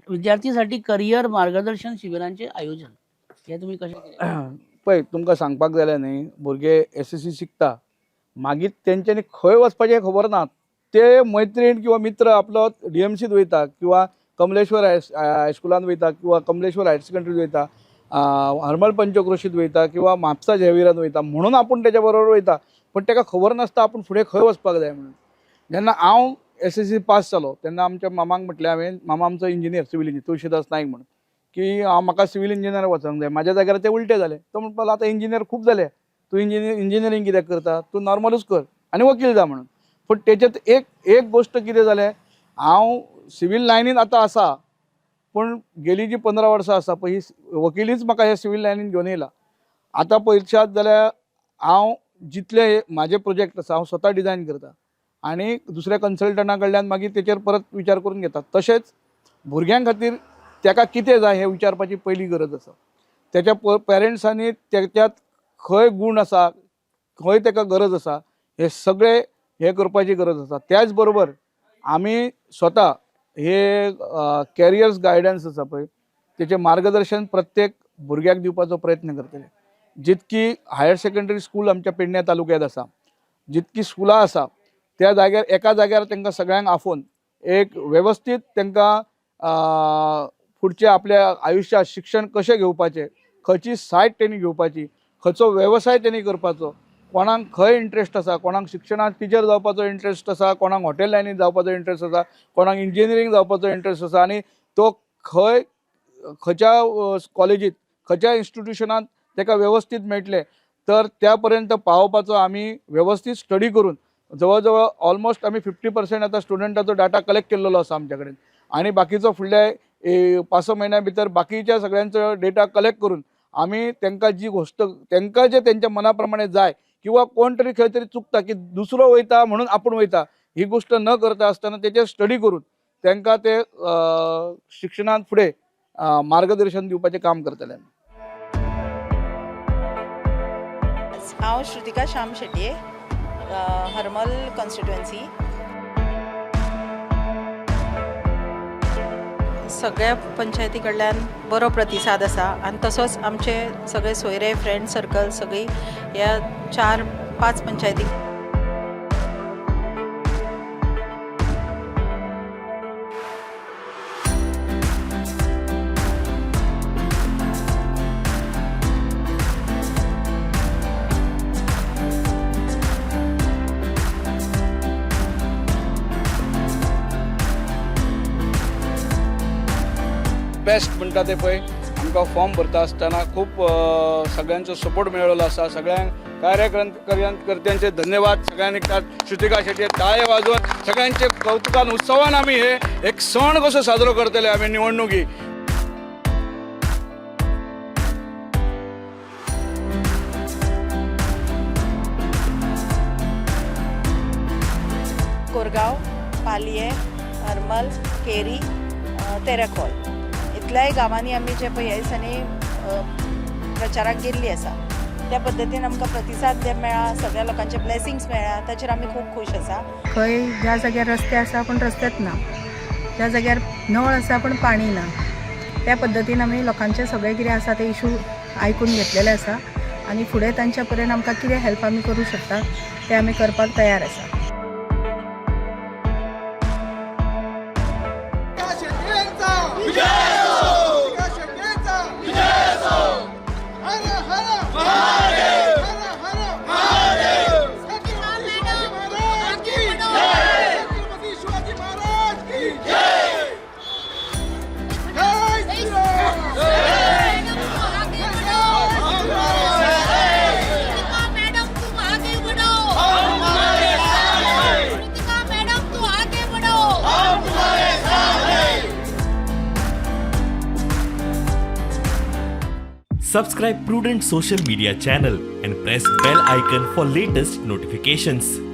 विद्यार्थीसाठी career मार्गदर्शन शिबिरांचे आयोजन हे तुम्ही कशें केलें? पळय तुमकां सांगपाक जाल्यार न्ही भुरगे SSC शिकता मागीर तेंच्यांनी खंय वचपाचें खबर ना. ते मैत्रीण किंवा मित्र आपलो DMCत वयता किंवा कमलेश्वर हायस्कुलान वयता किंवा कमलेश्वर हायर सेकंडरीत वयता, हरमल पंचक्रोशीत वयता किंवा म्हापसा झेवियरांत वयता म्हणून आपूण तेच्या बरोबर वयता. पण ताका खबर नासता आपूण फुडें खंय वचपाक जाय म्हणून. जेन्ना हांव SSC पास जालो तेन्ना आमच्या मामाक म्हटलें हांवें, मामा आमचो इंजिनियर सिव्हिल इंजिनियर तुळशीदास नायक म्हणून, की म्हाका सिव्हिल इंजिनियर वचूंक जाय. म्हाज्या जाग्यार ते उलटे जाले. तो म्हणपाक लागलो आतां इंजिनियर खूब जाले, तूं इंजिनियरींग कित्याक करता, तूं नॉर्मलूच कर आनी वकील जा म्हणून. पूण तेच्यात एक गोश्ट कितें जालें, हांव सिव्हिल लायनीन आतां आसा पूण गेली जी 15 वर्सां आसा पळय ही वकिलीच म्हाका ह्या सिव्हिल लायनीन घेवन येयला. आतां पळयशात जाल्यार हांव जितले म्हाजे प्रोजेक्ट आसा हांव स्वता डिजायन करता आनी दुसऱ्या कन्सल्टंटा कडल्यान मागीर तेचेर परत विचार करून घेता. तशेंच भुरग्यां खातीर ताका कितें जाय हें विचारपाची पयली गरज आसा. तेच्या पेरंट्सांनी तेच्यात खंय गुण आसा, खंय ताका गरज आसा हे सगळे हे करपाची गरज आसा. त्याच बरोबर आमी स्वता हे कॅरियर्स गायडन्स आसा पळय तेचें मार्गदर्शन प्रत्येक भुरग्याक दिवपाचो प्रयत्न करतले. जितकी हायर सेकंडरी स्कूल आमच्या पेडण्या तालुक्यांत आसा, जितकी स्कुलां आसा त्या जाग्यार एका जाग्यार तांकां सगळ्यांक आफोवन एक वेवस्थीत तांकां फुडच्या आपल्या आयुश्यात शिक्षण कशें घेवपाचें, खंयची सायट तेणी घेवपाची, खंयचो वेवसाय तेणी करपाचो, कोणाक खंय इंट्रस्ट आसा, कोणाक शिक्षणांत टिचर जावपाचो इंट्रस्ट आसा, कोणाक हॉटेल लायनीत जावपाचो इंट्रस्ट आसा, कोणाक इंजिनियरींग जावपाचो इंट्रस्ट आसा आनी तो खंयच्या कॉलेजीत खंयच्या इन्स्टिट्यूशनांत ताका वेवस्थीत मेळटले तर त्या पर्यंत पावोवपाचो आमी वेवस्थीत स्टडी करून जवळ जवळ ऑलमोस्ट आमी 50% आता स्टुडंटाचो डाटा कलेक्ट केल्लो आसा आमच्या कडेन आनी बाकीचो फुडल्या 5-6 म्हयन्या भितर बाकीच्या सगळ्यांचो डेटा कलेक्ट करून आमी तांकां जी गोश्ट तांकां जे तेंच्या मना प्रमाणे जाय किंवा कोण तरी खंय तरी चुकता की दुसरो वयता म्हणून आपूण वयता ही गोश्ट न करता आसतना तेचेर स्टडी करून तांकां ते शिक्षणांत फुडें मार्गदर्शन दिवपाचें काम करतले. हांव श्रुतिका श्याम शेट्ये, हरमल कॉन्स्टिट्युएन्सी. सगळ्या पंचायती कडल्यान बरो प्रतिसाद आसा आनी तसोच आमचे सगळे सोयरे फ्रेंड सर्कल सगळी ह्या 4-5 पंचायती बेस्ट म्हणटा ते पळय आमकां फॉर्म भरता आसतना खूब सगळ्यांचो सपोर्ट मेळ्ळो आसा. सगळ्यांक कार्यकर्त्यांचे धन्यवाद. सगळ्यांनी श्रुतिका शेट्ये ताळे वाजोवन सगळ्यांचे कौतुकान उत्सवान आमी हे एक सण कसो साजरो करतले आमी निवडणुकी. कोरगाव, पालये, हरमल, केरी, तेरेखोल इतल्याय गांवांनी आमी जे पळय ह्या दिसांनी प्रचाराक गेल्ली आसा त्या पद्दतीन आमकां प्रतिसाद मेळ्ळा, सगळ्या लोकांचे ब्लेसिंग्स मेळ्ळा, ताचेर आमी खूब खूश आसा. खंय ज्या जाग्यार रस्ते आसा पण रस्तेच ना, ज्या जाग्यार नळ आसा पण पाणी ना, त्या पद्दतीन आमी लोकांचे सगळे कितें आसा ते इशू आयकून घेतलेले आसा आनी फुडें तांच्या पर्यंत आमकां कितें हेल्प आमी करूं शकता ते आमी करपाक तयार आसा. Subscribe Prudent social media channel and press bell icon for latest notifications.